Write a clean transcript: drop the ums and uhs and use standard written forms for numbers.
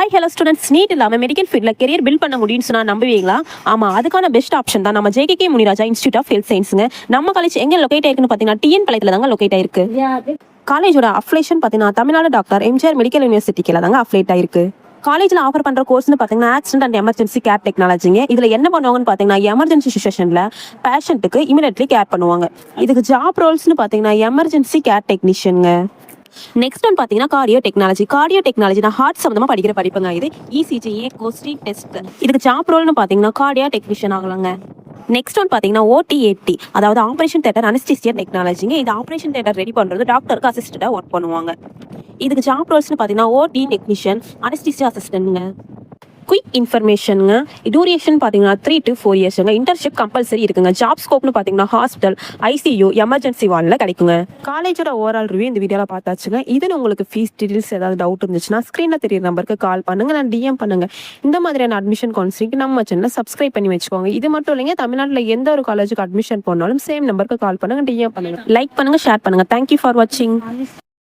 Hi hello students, NEET இல்லாமல் medical ஃபீல்டில் career build பண்ண முடியும்னு சொன்னால் நம்புவீங்களா? ஆமாம், அதுக்கான பெஸ்ட் ஆப்ஷன் தான் நம்ம JK Muniraja institute of health சயின்ஸுங்க. நம்ம காலேஜ் எங்கே லொக்கேட் ஆயிருக்குன்னு பார்த்தீங்கன்னா டிஎன் பாளையத்தில் தாங்க லொக்கேட் ஆயிருக்கு. காலேஜோட அஃப்லேஷன் பார்த்தீங்கன்னா தமிழ்நாடு டாக்டர் எம்ஜிஆர் மெடிக்கல் யூனிவர்சிட்டிக்கு தாங்க அஃப்லேட் ஆயிருக்கு. காலேஜில் ஆஃபர் பண்ணுற கோர்ஸ்னு பார்த்தீங்கன்னா ஆக்சிடென்ட் அண்ட் எமர்ஜென்சி கேர் டெக்னாலஜிங்க. இதில் என்ன பண்ணுவாங்கன்னு பார்த்தீங்கன்னா எமர்ஜென்சி சுச்சுவேஷனில் பேஷண்ட்டுக்கு இமீடியட்லி கேர் பண்ணுவாங்க. இதுக்கு ஜாப் ரோல்ஸ்னு பார்த்தீங்கன்னா எமர்ஜென்சி கேர் டெக்னீஷியனுங்க. நெக்ஸ்ட் ஒன் பார்த்தீங்கன்னா கார்டியோ டெக்னாலஜி நான் ஹார்ட் சம்மந்தமாக படிக்கிற படிப்புங்க. இது இசிஜி கோஸ்டி டெஸ்ட். இதுக்கு ஜாப் ரோல்னு பார்த்தீங்கன்னா கார்டியோ டெக்னீஷியன் ஆகலாங்க. நெக்ஸ்ட் ஒன் பார்த்தீங்கன்னா ஓடிஏடி, அதாவது ஆப்ரேஷன் தியேட்டர் அனஸ்தீசியா டெக்னாலஜிங்க. இது ஆப்ரேஷன் தியேட்டர் ரெடி பண்ணுறது டாக்டருக்கு அசிஸ்டண்டாக ஒர்க் பண்ணுவாங்க. இதுக்கு ஜாப் ரோல்ஸ்னு பார்த்தீங்கன்னா ஓடி டெக்னீஷியன், அனஸ்தீசியா அசிஸ்டன்ட்ங்க. குயிக் இன்ஃபர்மேஷனுங்க. டியூரேஷன் பார்த்தீங்கன்னா 3 to 4 இயர்ஸுங்க. இன்டர்ன்ஷிப் கம்பல்சரி இருக்குங்க. ஜாப் ஸ்கோப்னு பார்த்தீங்கன்னா ஹாஸ்பிட்டல், ஐசியூ, எமர்ஜென்சி வார்டில் கிடைக்குங்க. காலேஜோட ஓவரால் ரிவ்யூ இந்த வீடியோவில் பார்த்தாச்சுங்க. இதில் உங்களுக்கு ஃபீஸ் டீடைல்ஸ் ஏதாவது டவுட் இருந்துச்சுன்னா ஸ்க்ரீனில் தெரியுற நம்பருக்கு கால் பண்ணுங்க, நான் டிஎம் பண்ணுங்க. இந்த மாதிரியான அட்மிஷன் கவுன்சிலிங்க்கு நம்ம சேனலில் சப்ஸ்கிரைப் பண்ணி வச்சுக்கோங்க. இது மட்டும் இல்லைங்க, தமிழ்நாட்டில் எந்த ஒரு காலேஜுக்கு அட்மிஷன் போனாலும் சேம் நம்பருக்கு கால் பண்ணுங்க, டிஎம் பண்ணுங்க, லைக் பண்ணுங்க, ஷேர் பண்ணுங்க. தேங்க்யூ ஃபார் வாட்சிங்.